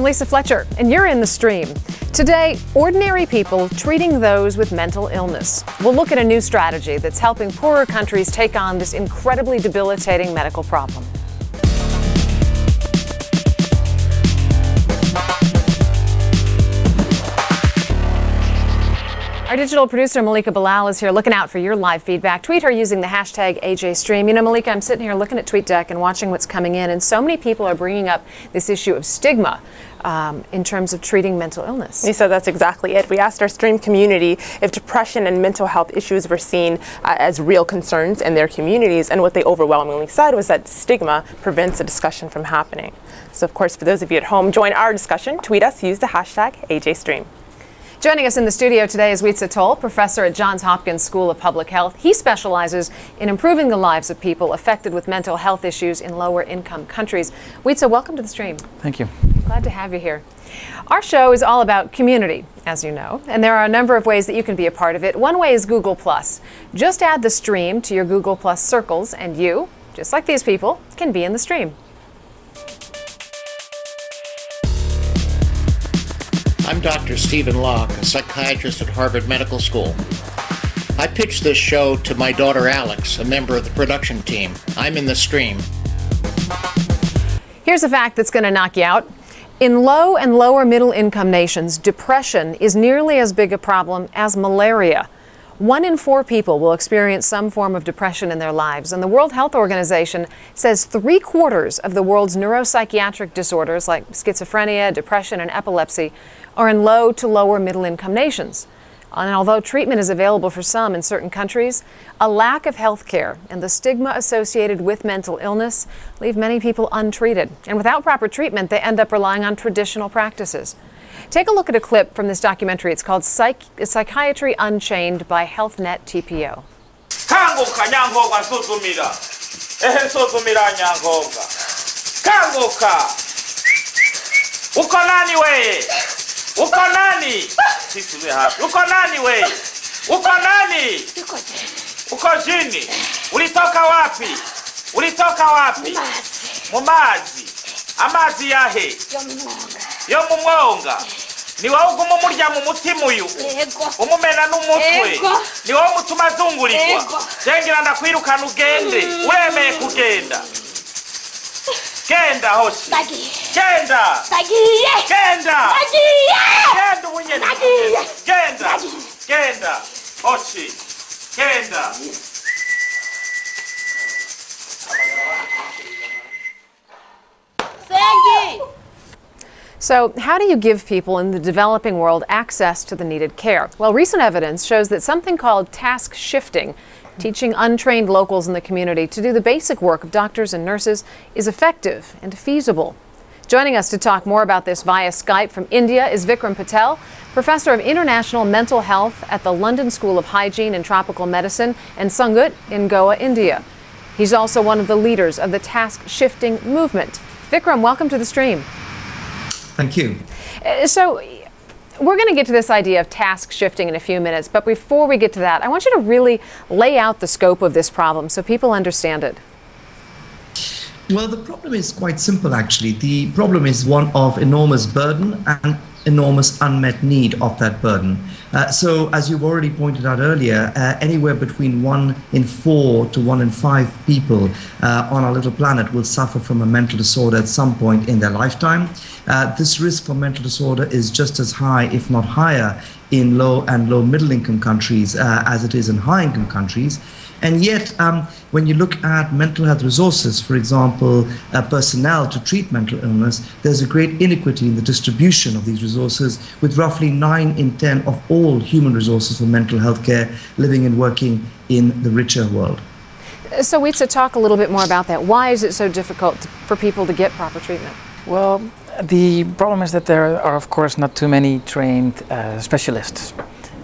Lisa Fletcher, and you're in The Stream. Today, ordinary people treating those with mental illness. We'll look at a new strategy that's helping poorer countries take on this incredibly debilitating medical problem. Our digital producer, Malika Bilal, is here looking out for your live feedback. Tweet her using the hashtag AJStream. You know, Malika, I'm sitting here looking at TweetDeck and watching what's coming in, and so many people are bringing up this issue of stigma in terms of treating mental illness. Lisa, that's exactly it. We asked our Stream community if depression and mental health issues were seen as real concerns in their communities, and what they overwhelmingly said was that stigma prevents a discussion from happening. So, of course, for those of you at home, join our discussion. Tweet us, use the hashtag AJStream. Joining us in the studio today is Wietse Tol, professor at Johns Hopkins School of Public Health. He specializes in improving the lives of people affected with mental health issues in lower income countries. Wietse, welcome to The Stream. Thank you. Glad to have you here. Our show is all about community, as you know, and there are a number of ways that you can be a part of it. One way is Google+. Just add The Stream to your Google+ circles, and you, just like these people, can be in The Stream. I'm Dr. Stephen Locke, a psychiatrist at Harvard Medical School. I pitched this show to my daughter Alex, a member of the production team. I'm in The Stream. Here's a fact that's going to knock you out. In low and lower middle income nations, depression is nearly as big a problem as malaria. 1 in 4 people will experience some form of depression in their lives, and the World Health Organization says 3/4 of the world's neuropsychiatric disorders like schizophrenia, depression, and epilepsy are in low to lower middle income nations. And although treatment is available for some in certain countries, a lack of health care and the stigma associated with mental illness leave many people untreated. And without proper treatment, they end up relying on traditional practices. Take a look at a clip from this documentary. It's called Psychiatry Unchained by HealthNet TPO. Kanguka nyangoga nsuzumira. Ehe nsuzumira nyangoga. Kanguka. Uko nani we? Uko nani? Sisi we hapa. Uko nani we? Uko nani? Uko jini. Ulitoka wapi? Ulitoka wapi? Mumazi. Amazi yahe. Yo mumwonga. Ni wowe uguma umurya mu mutima uyu. Umumena n'umutwe. Ni wowe mutuma azungurigwa. Jengira ndakwirukana ugende. Uremeye kugenda. Genda hoshi. Genda. Genda. Genda ubunyene. Genda. Genda. Hoshi. Genda. So how do you give people in the developing world access to the needed care? Well, recent evidence shows that something called task shifting, teaching untrained locals in the community to do the basic work of doctors and nurses, is effective and feasible. Joining us to talk more about this via Skype from India is Vikram Patel, professor of international mental health at the London School of Hygiene and Tropical Medicine and Sangut in Goa, India. He's also one of the leaders of the task shifting movement. Vikram, welcome to The Stream. Thank you. So we're going to get to this idea of task shifting in a few minutes, but before we get to that, I want you to really lay out the scope of this problem so people understand it. Well, the problem is quite simple, actually. The problem is one of enormous burden and enormous unmet need of that burden. So, as you've already pointed out earlier, anywhere between 1 in 4 to 1 in 5 people on our little planet will suffer from a mental disorder at some point in their lifetime. This risk for mental disorder is just as high, if not higher, in low and low middle income countries as it is in high income countries. And yet, when you look at mental health resources, for example, personnel to treat mental illness, there's a great inequity in the distribution of these resources, with roughly 9 in 10 of all human resources for mental health care living and working in the richer world. So Wietse, talk a little bit more about that. Why is it so difficult for people to get proper treatment? Well, the problem is that there are, of course, not too many trained specialists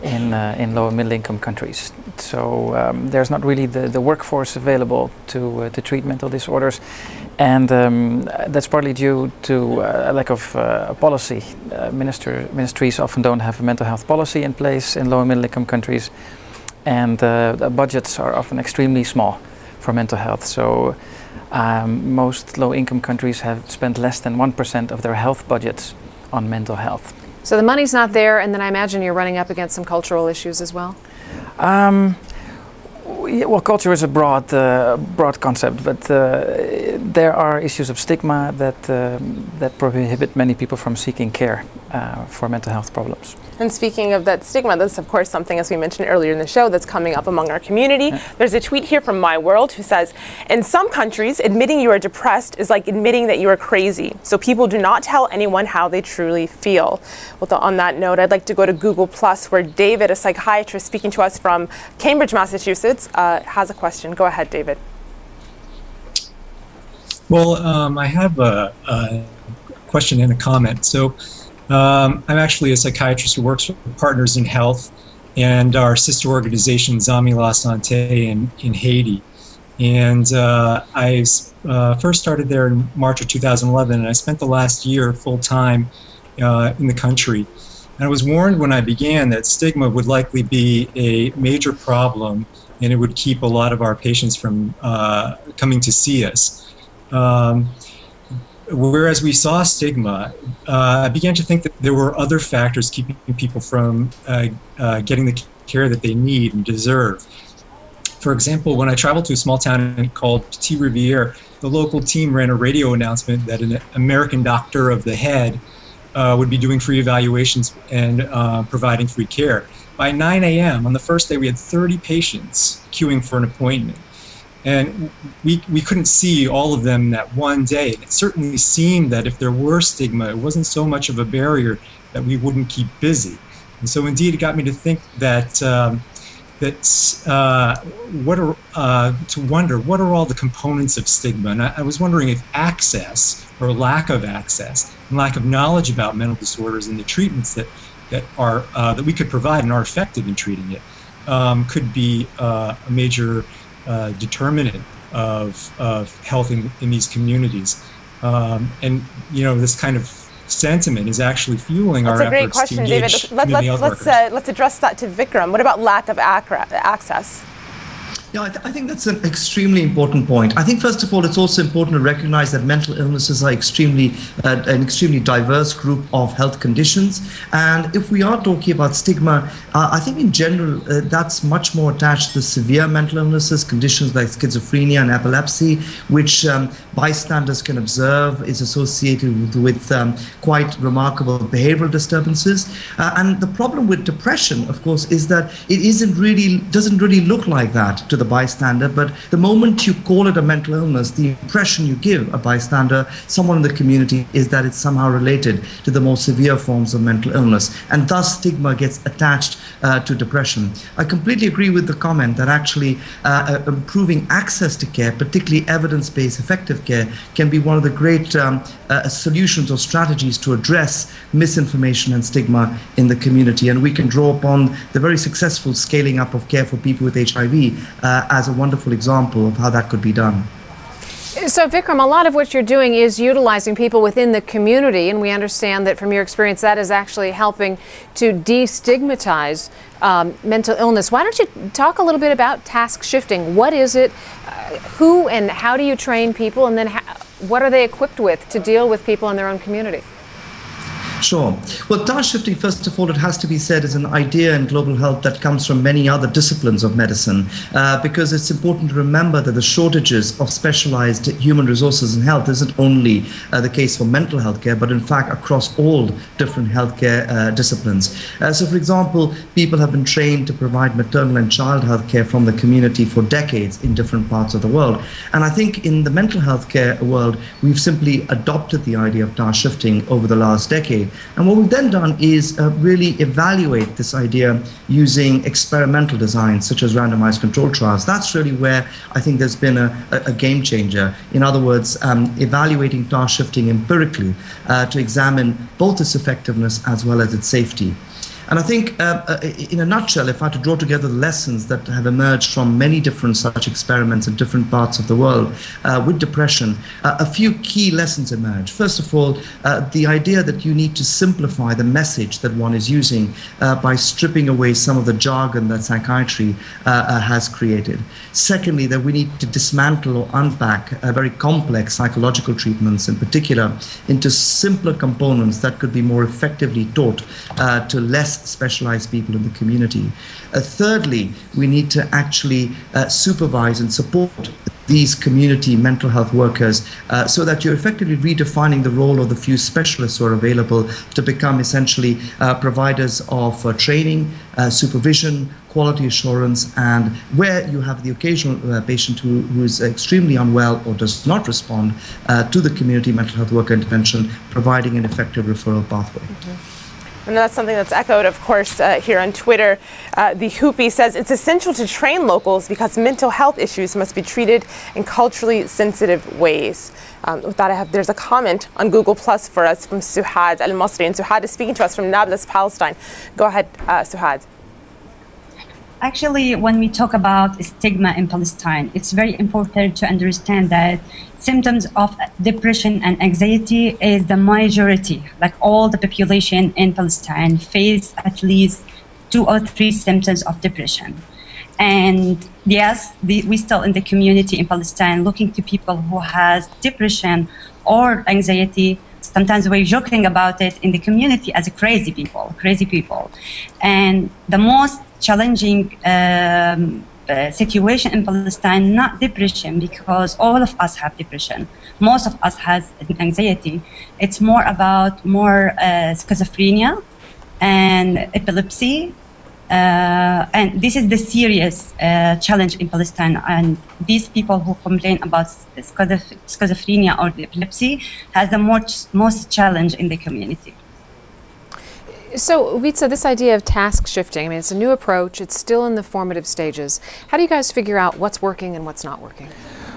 in low and middle income countries. So there's not really the workforce available to treat mental disorders, and that's partly due to a lack of policy. Ministries often don't have a mental health policy in place in low and middle income countries, and the budgets are often extremely small for mental health. So most low income countries have spent less than 1% of their health budgets on mental health. So the money's not there, and then I imagine you're running up against some cultural issues as well? Well, culture is a broad concept, but there are issues of stigma that prohibit many people from seeking care for mental health problems. And speaking of that stigma, that's of course something, as we mentioned earlier in the show, that's coming up among our community. There's a tweet here from My World who says, in some countries, admitting you are depressed is like admitting that you are crazy. So people do not tell anyone how they truly feel. Well, on that note, I'd like to go to Google Plus, where David, a psychiatrist speaking to us from Cambridge, Massachusetts, has a question. Go ahead, David. Well, I have a question and a comment. So I'm actually a psychiatrist who works with Partners in Health and our sister organization, Zami La Santé in Haiti. And I first started there in March of 2011, and I spent the last year full-time in the country. And I was warned when I began that stigma would likely be a major problem, and it would keep a lot of our patients from coming to see us. Whereas we saw stigma, I began to think that there were other factors keeping people from getting the care that they need and deserve. For example, when I traveled to a small town called Petit Riviere, the local team ran a radio announcement that an American doctor of the head would be doing free evaluations and providing free care. By 9 a.m. on the first day, we had 30 patients queuing for an appointment. And we couldn't see all of them that one day. It certainly seemed that if there were stigma, it wasn't so much of a barrier that we wouldn't keep busy. And so indeed, it got me to think that to wonder what are all the components of stigma. And I was wondering if access or lack of access and lack of knowledge about mental disorders and the treatments that we could provide and are effective in treating it could be a major determinant of health in these communities. And this kind of sentiment is actually fueling our efforts to engage community health workers. Let's address that to Vikram. What about lack of access? Yeah, I think that's an extremely important point. I think, first of all, it's also important to recognize that mental illnesses are an extremely diverse group of health conditions. And if we are talking about stigma, I think in general, that's much more attached to severe mental illnesses, conditions like schizophrenia and epilepsy, which bystanders can observe is associated with quite remarkable behavioral disturbances. And the problem with depression, of course, is that it doesn't really look like that to the bystander, but the moment you call it a mental illness, the impression you give a bystander, someone in the community, is that it's somehow related to the more severe forms of mental illness, and thus stigma gets attached to depression. I completely agree with the comment that actually improving access to care, particularly evidence-based effective care, can be one of the great solutions or strategies to address misinformation and stigma in the community. And we can draw upon the very successful scaling up of care for people with HIV as a wonderful example of how that could be done. So Vikram, a lot of what you're doing is utilizing people within the community, and we understand that from your experience that is actually helping to destigmatize mental illness. Why don't you talk a little bit about task shifting? What is it? Who and how do you train people? And then what are they equipped with to deal with people in their own community? Sure. Well, task shifting, first of all, it has to be said, is an idea in global health that comes from many other disciplines of medicine, because it's important to remember that the shortages of specialized human resources in health isn't only the case for mental health care, but in fact across all different healthcare disciplines. So, for example, people have been trained to provide maternal and child health care from the community for decades in different parts of the world. And I think in the mental health care world, we've simply adopted the idea of task shifting over the last decade. And what we've then done is really evaluate this idea using experimental designs such as randomized control trials. That's really where I think there's been a game changer. In other words, evaluating task shifting empirically to examine both its effectiveness as well as its safety. And I think, in a nutshell, if I had to draw together the lessons that have emerged from many different such experiments in different parts of the world with depression, a few key lessons emerge. First of all, the idea that you need to simplify the message that one is using by stripping away some of the jargon that psychiatry has created. Secondly, that we need to dismantle or unpack very complex psychological treatments in particular into simpler components that could be more effectively taught to less specialized people in the community. Thirdly, we need to actually supervise and support these community mental health workers so that you're effectively redefining the role of the few specialists who are available to become essentially providers of training, supervision, quality assurance, and where you have the occasional patient who is extremely unwell or does not respond to the community mental health worker intervention, providing an effective referral pathway. And that's something that's echoed, of course, here on Twitter. The Hoopy says it's essential to train locals because mental health issues must be treated in culturally sensitive ways. With that, there's a comment on Google Plus for us from Suhad Al-Masri. And Suhad is speaking to us from Nablus, Palestine. Go ahead, Suhad. Actually, when we talk about stigma in Palestine, it's very important to understand that symptoms of depression and anxiety is the majority, like all the population in Palestine face at least 2 or 3 symptoms of depression. And yes, we still in the community in Palestine looking to people who has depression or anxiety. Sometimes we're joking about it in the community as crazy people. And the most challenging situation in Palestine, not depression, because all of us have depression. Most of us has anxiety. It's more about schizophrenia and epilepsy. And this is the serious challenge in Palestine. And these people who complain about schizophrenia or epilepsy has the most challenge in the community. So, Vitsa, this idea of task shifting, I mean, it's a new approach. It's still in the formative stages. How do you guys figure out what's working and what's not working?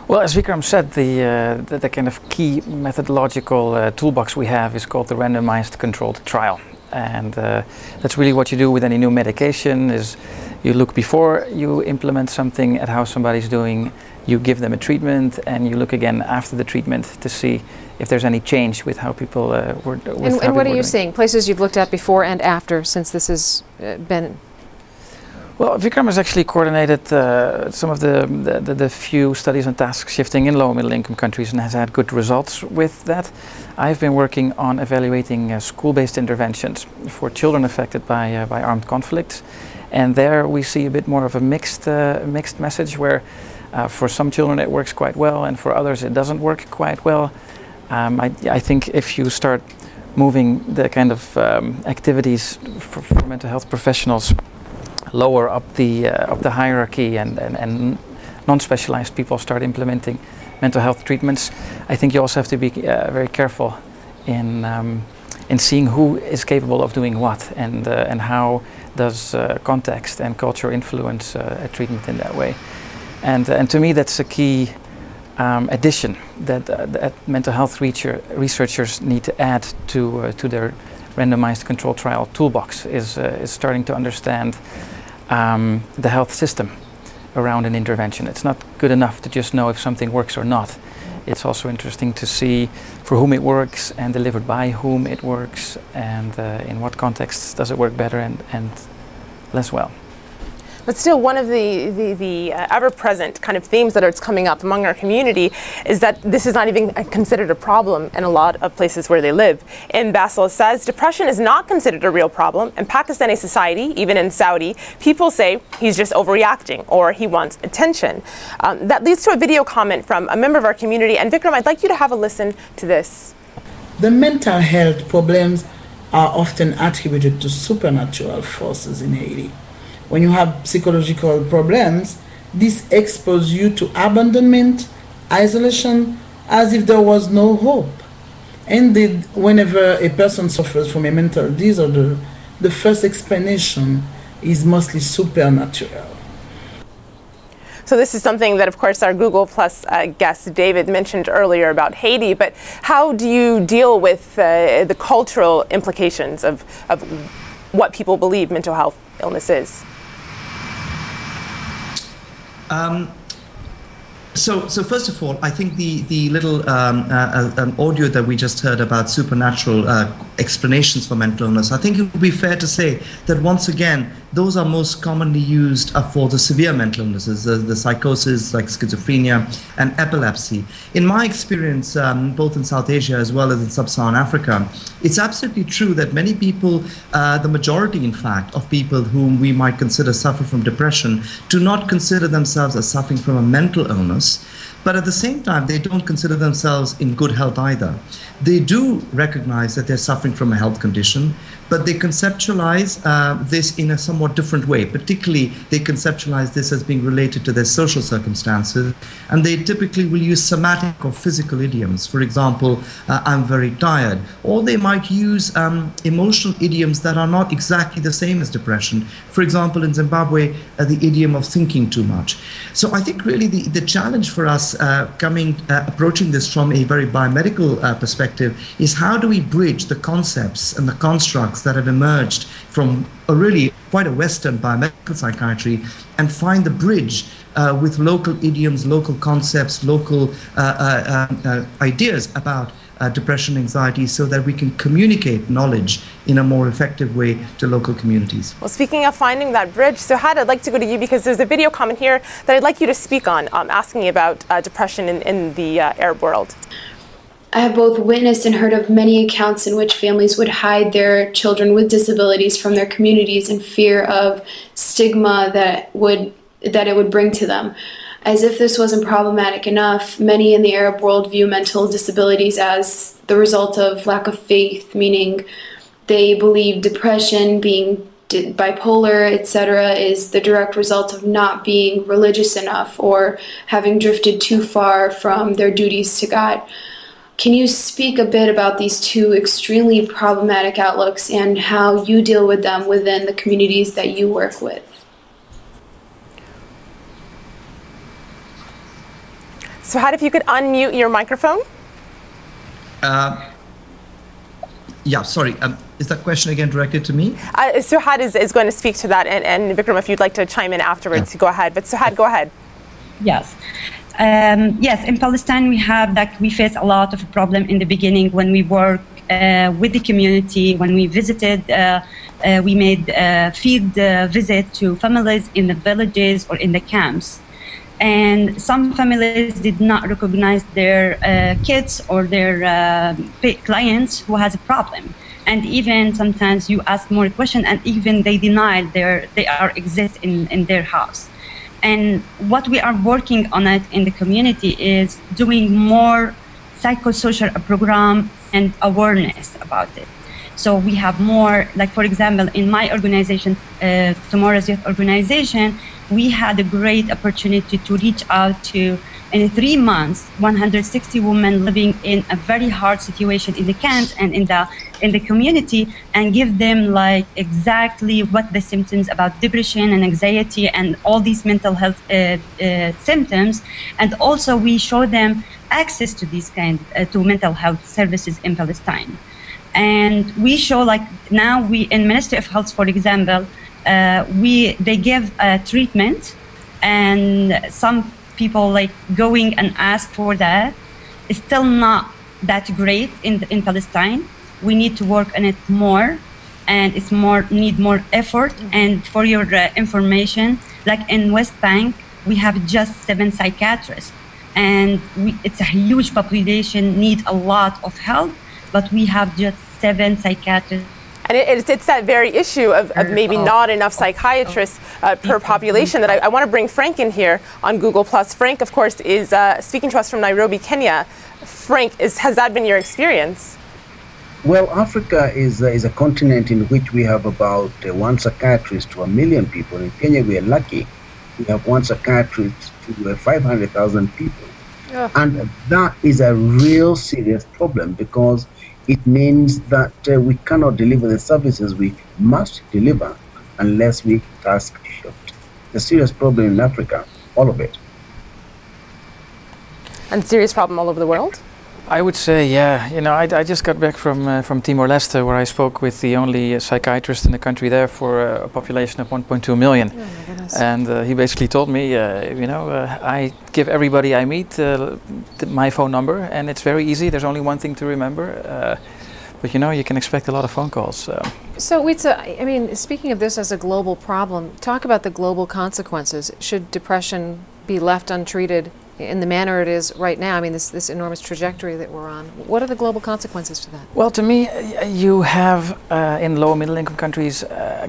Well, as Vikram said, the kind of key methodological toolbox we have is called the randomized controlled trial. And that's really what you do with any new medication is you look before you implement something at how somebody's doing, you give them a treatment, and you look again after the treatment to see if there's any change with how people were doing. And what are you seeing? Places you've looked at before and after since this has been? Well, Vikram has actually coordinated some of the few studies on task shifting in low middle income countries and has had good results with that. I've been working on evaluating school-based interventions for children affected by armed conflicts, and there we see a bit more of a mixed message where for some children it works quite well and for others it doesn't work quite well. I think if you start moving the kind of activities for mental health professionals lower up the hierarchy and non-specialized people start implementing mental health treatments, I think you also have to be very careful in seeing who is capable of doing what and how does context and culture influence a treatment in that way. And to me that's a key addition that mental health researchers need to add to their randomized control trial toolbox is starting to understand the health system around an intervention. It's not good enough to just know if something works or not. It's also interesting to see for whom it works and delivered by whom it works and in what contexts does it work better and less well. But still, one of the ever-present kind of themes that is coming up among our community is that this is not even considered a problem in a lot of places where they live. In Basel says, depression is not considered a real problem. In Pakistani society, even in Saudi, people say he's just overreacting or he wants attention. That leads to a video comment from a member of our community. And Vikram, I'd like you to have a listen to this. The mental health problems are often attributed to supernatural forces in Haiti. When you have psychological problems, this exposes you to abandonment, isolation, as if there was no hope. Indeed, whenever a person suffers from a mental disorder, the first explanation is mostly supernatural. So this is something that, of course, our Google Plus guest David mentioned earlier about Haiti, but how do you deal with the cultural implications of what people believe mental health illness is? So first of all, I think the little audio that we just heard about supernatural explanations for mental illness, I think it would be fair to say that once again, those are most commonly used for the severe mental illnesses, the psychosis like schizophrenia and epilepsy. In my experience, both in South Asia as well as in Sub-Saharan Africa, it's absolutely true that many people, the majority in fact, of people whom we might consider suffer from depression do not consider themselves as suffering from a mental illness. But at the same time, they don't consider themselves in good health either. They do recognize that they're suffering from a health condition, but they conceptualize this in a somewhat different way. Particularly, they conceptualize this as being related to their social circumstances, and they typically will use somatic or physical idioms. For example, I'm very tired. Or they might use emotional idioms that are not exactly the same as depression. For example, in Zimbabwe, the idiom of thinking too much. So I think really the challenge for us approaching this from a very biomedical perspective is how do we bridge the concepts and the constructs that have emerged from really quite a Western biomedical psychiatry and find the bridge with local idioms, local concepts, local ideas about depression, anxiety, so that we can communicate knowledge in a more effective way to local communities. Well, speaking of finding that bridge, Suhad, I'd like to go to you because there's a video comment here that I'd like you to speak on, asking about depression in the Arab world. I have both witnessed and heard of many accounts in which families would hide their children with disabilities from their communities in fear of stigma that it would bring to them. As if this wasn't problematic enough, many in the Arab world view mental disabilities as the result of lack of faith, meaning they believe depression, being bipolar, etc., is the direct result of not being religious enough or having drifted too far from their duties to God. Can you speak a bit about these two extremely problematic outlooks and how you deal with them within the communities that you work with? So, if you could unmute your microphone? Yeah, sorry. Is that question again directed to me? Suhad is going to speak to that, and Vikram, if you'd like to chime in afterwards, go ahead. But Suhad, go ahead. Yes. Yes, in Palestine we face a lot of problem in the beginning when we work with the community. When we visited, we made field visit to families in the villages or in the camps. And some families did not recognize their kids or their clients who has a problem. And even sometimes you ask more questions, and even they deny they exist in their house. And what we are working on it in the community is doing more psychosocial program and awareness about it. So we have more, like for example, in my organization, Tomorrow's Youth Organization, we had a great opportunity to reach out to, in 3 months, 160 women living in a very hard situation in the camps and in the community, and give them like exactly what the symptoms about depression and anxiety and all these mental health symptoms. And also we show them access to these to mental health services in Palestine. And we show, like now we in Ministry of Health, for example, they give treatment, and some people like going and ask for that. It's still not that great in Palestine. We need to work on it more, and it's need more effort. And for your information, like in West Bank, we have just 7 psychiatrists, and it's a huge population, need a lot of help, but we have just 7 psychiatrists. And it's that very issue of maybe not enough psychiatrists per population that I want to bring Frank in here on Google+. Frank, of course, is speaking to us from Nairobi, Kenya. Frank, has that been your experience? Well, Africa is a continent in which we have about 1 psychiatrist to 1 million people. In Kenya, we are lucky. We have 1 psychiatrist to 500,000 people. Yeah. And that is a real serious problem, because it means that we cannot deliver the services we must deliver unless we task shift. It's a serious problem in Africa, all of it. And serious problem all over the world? I would say, yeah. You know, I just got back from Timor-Leste, where I spoke with the only psychiatrist in the country there for a population of 1.2 million. Oh my goodness. And he basically told me, I give everybody I meet my phone number, and it's very easy. There's only one thing to remember. But you know, you can expect a lot of phone calls. So, Wietse, I mean, speaking of this as a global problem, talk about the global consequences. Should depression be left untreated in the manner it is right now? I mean, this enormous trajectory that we're on. What are the global consequences to that? Well, to me, you have in low and middle income countries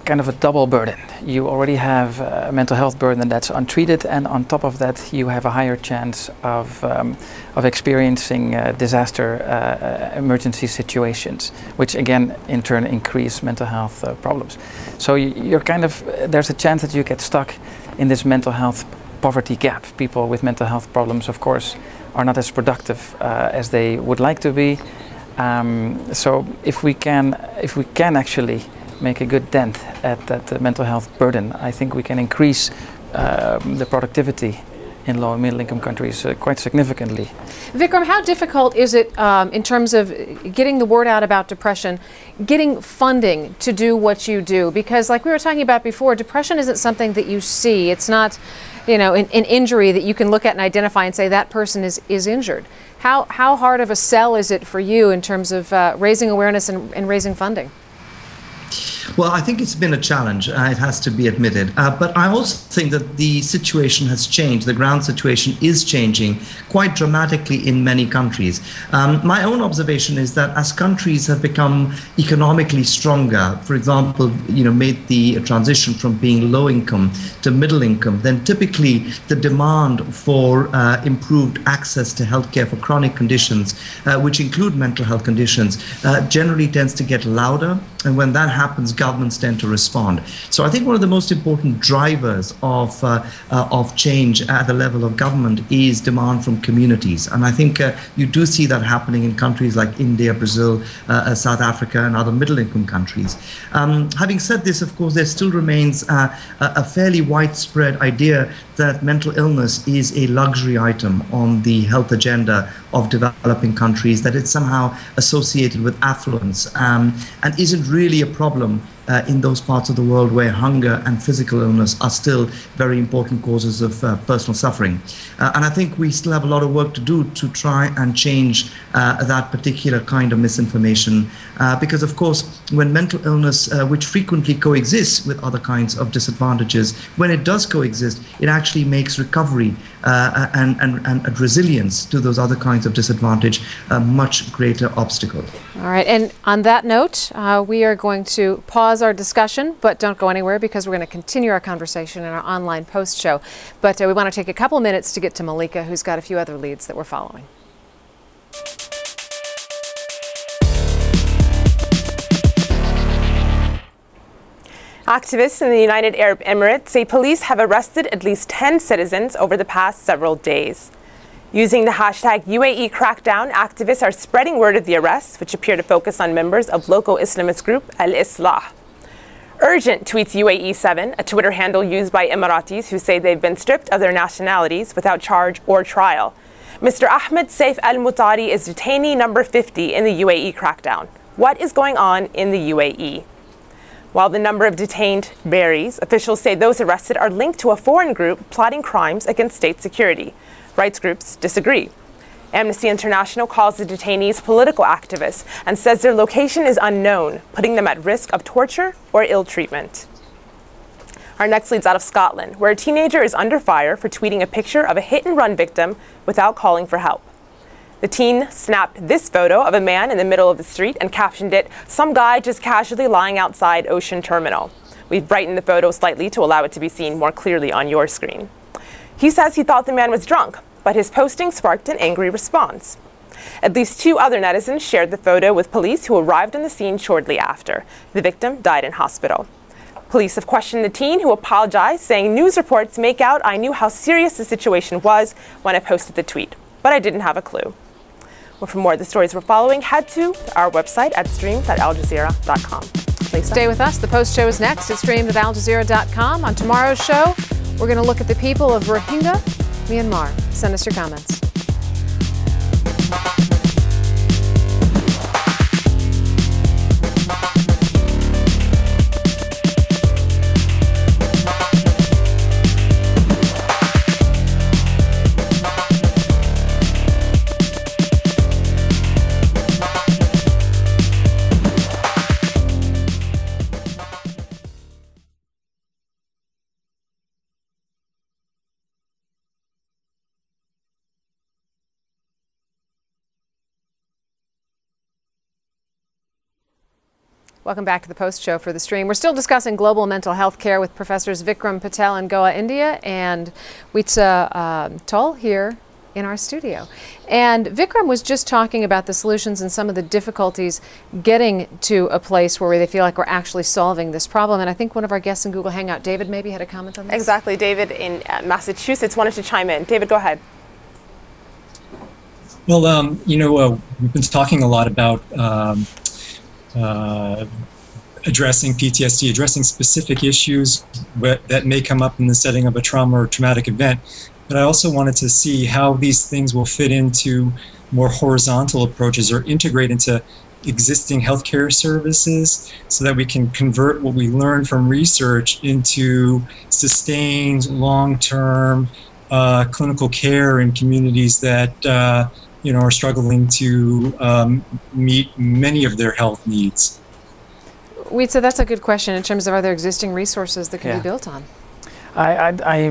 kind of a double burden. You already have a mental health burden that's untreated, and on top of that, you have a higher chance of experiencing disaster emergency situations, which again, in turn, increase mental health problems. So you're kind of, there's a chance that you get stuck in this mental health poverty gap. People with mental health problems, of course, are not as productive as they would like to be. So if we can actually make a good dent at that mental health burden, I think we can increase the productivity in low and middle income countries quite significantly. Vikram, how difficult is it in terms of getting the word out about depression, getting funding to do what you do? Because like we were talking about before, depression isn't something that you see. It's not, you know, an injury that you can look at and identify and say that person is injured. How hard of a sell is it for you in terms of raising awareness and raising funding? Well, I think it's been a challenge, it has to be admitted. But I also think that the situation has changed. The ground situation is changing quite dramatically in many countries. My own observation is that as countries have become economically stronger, for example, you know, made the transition from being low income to middle income, then typically the demand for improved access to healthcare for chronic conditions, which include mental health conditions, generally tends to get louder. And when that happens, governments tend to respond. So I think one of the most important drivers of change at the level of government is demand from communities. And I think you do see that happening in countries like India, Brazil, South Africa, and other middle-income countries. Having said this, of course, there still remains a fairly widespread idea that mental illness is a luxury item on the health agenda of developing countries, that it's somehow associated with affluence and isn't really a problem in those parts of the world where hunger and physical illness are still very important causes of personal suffering. And I think we still have a lot of work to do to try and change that particular kind of misinformation. Because, of course, when mental illness, which frequently coexists with other kinds of disadvantages, when it does coexist, it actually makes recovery and resilience to those other kinds of disadvantage a much greater obstacle. All right, and on that note, we are going to pause our discussion, but don't go anywhere because we're going to continue our conversation in our online post show. But we want to take a couple minutes to get to Malika, who's got a few other leads that we're following. Activists in the United Arab Emirates say police have arrested at least 10 citizens over the past several days. Using the hashtag UAE crackdown, activists are spreading word of the arrests, which appear to focus on members of local Islamist group Al-Islah. Urgent, tweets UAE7, a Twitter handle used by Emiratis who say they've been stripped of their nationalities without charge or trial. Mr. Ahmed Saif Al-Mutari is detainee number 50 in the UAE crackdown. What is going on in the UAE? While the number of detained varies, officials say those arrested are linked to a foreign group plotting crimes against state security. Rights groups disagree. Amnesty International calls the detainees political activists and says their location is unknown, putting them at risk of torture or ill treatment. Our next lead's out of Scotland, where a teenager is under fire for tweeting a picture of a hit-and-run victim without calling for help. The teen snapped this photo of a man in the middle of the street and captioned it, "Some guy just casually lying outside Ocean Terminal." We've brightened the photo slightly to allow it to be seen more clearly on your screen. He says he thought the man was drunk, but his posting sparked an angry response. At least 2 other netizens shared the photo with police, who arrived on the scene shortly after. The victim died in hospital. Police have questioned the teen, who apologized, saying, "News reports make out I knew how serious the situation was when I posted the tweet, but I didn't have a clue." Well, for more of the stories we're following, head to our website at stream.aljazeera.com. Stay with us. The Post Show is next. It's streamed at aljazeera.com. On tomorrow's show, we're going to look at the people of Rohingya, Myanmar. Send us your comments. Welcome back to the Post Show for the stream. We're still discussing global mental health care with Professors Vikram Patel in Goa, India, and Witsa Tol here in our studio. And Vikram was just talking about the solutions and some of the difficulties getting to a place where they feel like we're actually solving this problem. And I think one of our guests in Google Hangout, David, maybe had a comment on this. Exactly. David in Massachusetts wanted to chime in. David, go ahead. Well, we've been talking a lot about addressing PTSD, addressing specific issues that may come up in the setting of a trauma or traumatic event. But I also wanted to see how these things will fit into more horizontal approaches or integrate into existing healthcare services so that we can convert what we learn from research into sustained, long-term clinical care in communities that are struggling to meet many of their health needs. Witsa, that's a good question in terms of other existing resources that can be built on. I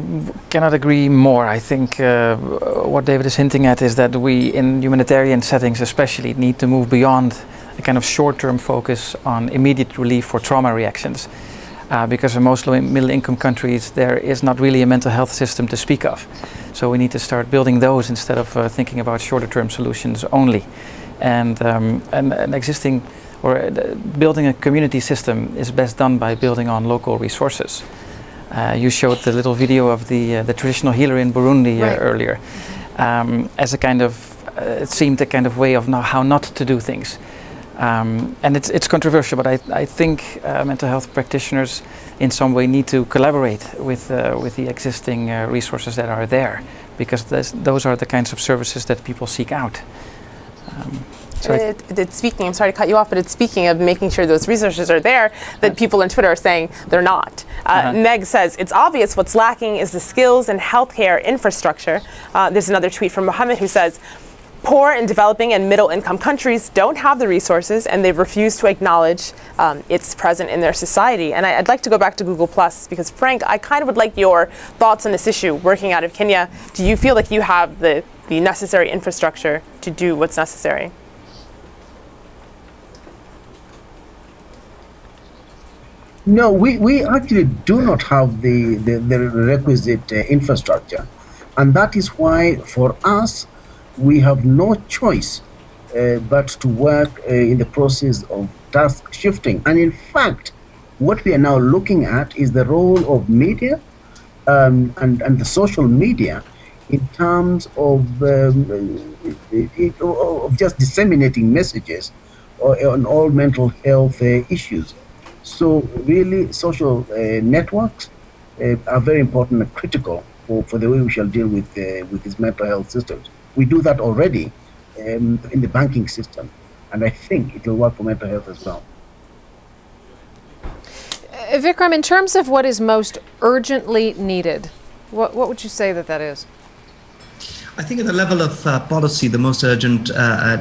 cannot agree more. I think what David is hinting at is that we, in humanitarian settings especially, need to move beyond a kind of short-term focus on immediate relief for trauma reactions. Because in most middle-income countries, there is not really a mental health system to speak of. So we need to start building those instead of thinking about shorter-term solutions only. And an existing or building a community system is best done by building on local resources. You showed the little video of the traditional healer in Burundi earlier, as a kind of, it seemed a kind of way of how not to do things. And it's controversial, but I think mental health practitioners in some way need to collaborate with the existing resources that are there, because those are the kinds of services that people seek out. I'm sorry to cut you off, but it's speaking of making sure those resources are there that people on Twitter are saying they're not. Meg says, it's obvious what's lacking is the skills and healthcare infrastructure. There's another tweet from Mohammed who says, poor and developing and middle income countries don't have the resources and they refuse to acknowledge it's present in their society. And I'd like to go back to Google Plus because, Frank, I kind of would like your thoughts on this issue working out of Kenya. Do you feel like you have the necessary infrastructure to do what's necessary? No, we actually do not have the requisite infrastructure. And that is why, for us, we have no choice but to work in the process of task shifting. And in fact, what we are now looking at is the role of media and the social media in terms of just disseminating messages on all mental health issues. So really, social networks are very important and critical for the way we shall deal with these mental health systems. We do that already in the banking system, and I think it will work for mental health as well. Vikram, in terms of what is most urgently needed, what would you say that is? I think at the level of policy, the most urgent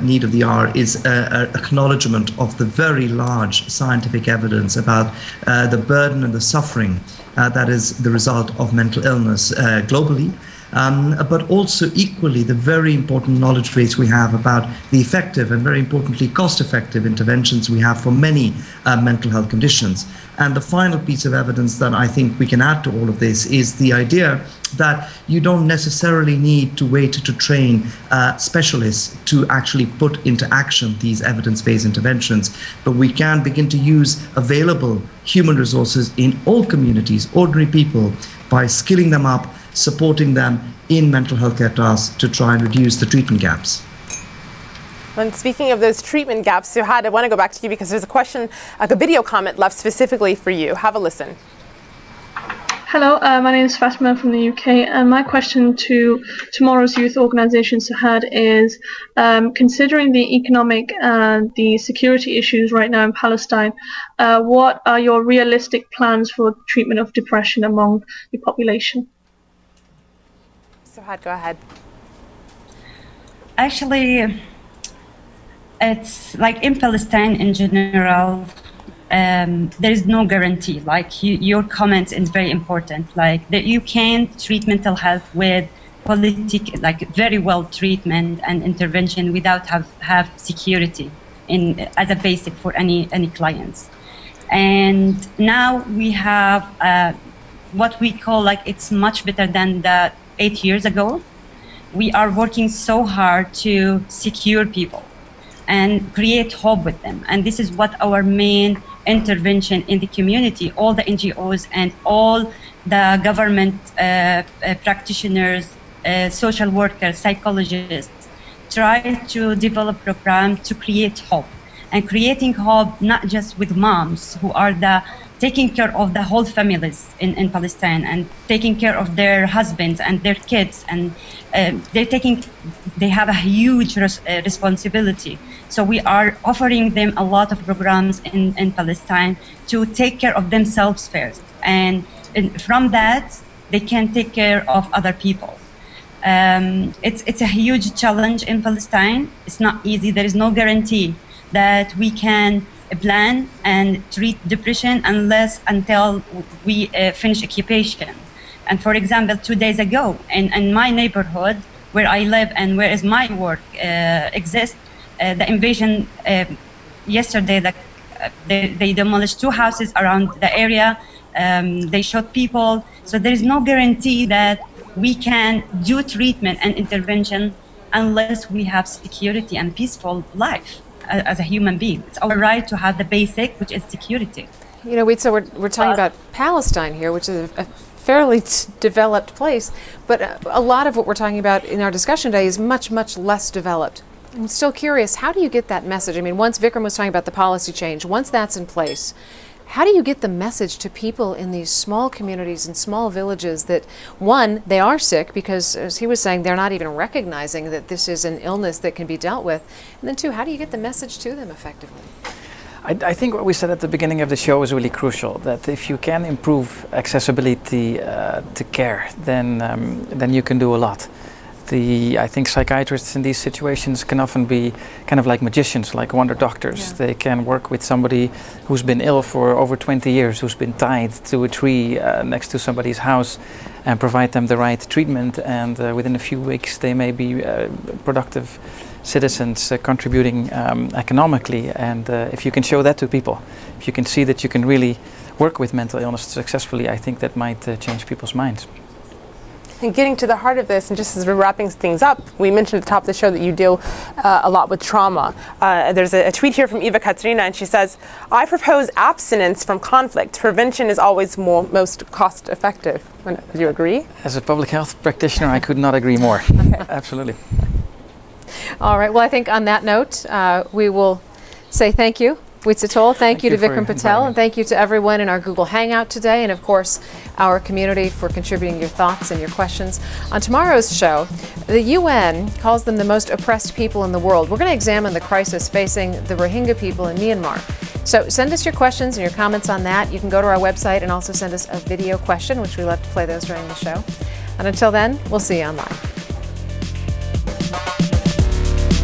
need of the hour is acknowledgement of the very large scientific evidence about the burden and the suffering that is the result of mental illness globally. But also equally the very important knowledge base we have about the effective and very importantly cost-effective interventions we have for many mental health conditions. And the final piece of evidence that I think we can add to all of this is the idea that you don't necessarily need to wait to train specialists to actually put into action these evidence-based interventions, but we can begin to use available human resources in all communities, ordinary people, by skilling them up, supporting them in mental health care tasks to try and reduce the treatment gaps. And speaking of those treatment gaps, Suhad, I want to go back to you because there's a question, a video comment left specifically for you. Have a listen. Hello, my name is Fatima from the UK, and my question to tomorrow's youth organisation, Suhad, is considering the economic and the security issues right now in Palestine, what are your realistic plans for treatment of depression among the population? Suhad, go ahead. Actually, it's like in Palestine in general, there is no guarantee. Like your comment is very important. Like that you can treat mental health with like very well treatment and intervention without have security as a basic for any clients. And now we have what we call, like, it's much better than the 8 years ago. We are working so hard to secure people and create hope with them. And this is what our main intervention in the community, all the NGOs and all the government practitioners, social workers, psychologists, try to develop programs to create hope. And creating hope not just with moms who are taking care of the whole families in Palestine and taking care of their husbands and their kids, and they have a huge responsibility. So we are offering them a lot of programs in Palestine to take care of themselves first, and from that they can take care of other people. It's a huge challenge in Palestine. It's not easy. There is no guarantee that we can plan and treat depression until we finish occupation. And for example, 2 days ago, in my neighborhood where I live and where is my work exists, the invasion yesterday, they demolished 2 houses around the area. They shot people. So there is no guarantee that we can do treatment and intervention unless we have security and peaceful life as a human being. It's our right to have the basic, which is security. You know, so we're talking about Palestine here, which is a fairly developed place, but a lot of what we're talking about in our discussion today is much, much less developed. I'm still curious, how do you get that message? I mean, once Vikram was talking about the policy change, once that's in place, how do you get the message to people in these small communities and small villages that, one, they are sick because, as he was saying, they're not even recognizing that this is an illness that can be dealt with, and then two, how do you get the message to them effectively? I think what we said at the beginning of the show is really crucial, that if you can improve accessibility to care, then you can do a lot. I think psychiatrists in these situations can often be kind of like magicians, like wonder doctors. Yeah. They can work with somebody who's been ill for over 20 years, who's been tied to a tree next to somebody's house, and provide them the right treatment, and within a few weeks they may be productive citizens contributing economically. And if you can show that to people, if you can see that you can really work with mental illness successfully, I think that might change people's minds. And getting to the heart of this, and just as we're wrapping things up, we mentioned at the top of the show that you deal a lot with trauma. There's a tweet here from Eva Katrina, and she says, I propose abstinence from conflict. Prevention is always most cost effective. Do you agree? As a public health practitioner, I could not agree more. Okay. Absolutely. All right, well, I think on that note, we will say thank you. Witzitol, thank you to Vikram Patel, and thank you to everyone in our Google Hangout today, and of course our community for contributing your thoughts and your questions. On tomorrow's show, the UN calls them the most oppressed people in the world. We're going to examine the crisis facing the Rohingya people in Myanmar. So send us your questions and your comments on that. You can go to our website and also send us a video question, which we love to play those during the show. And until then, we'll see you online.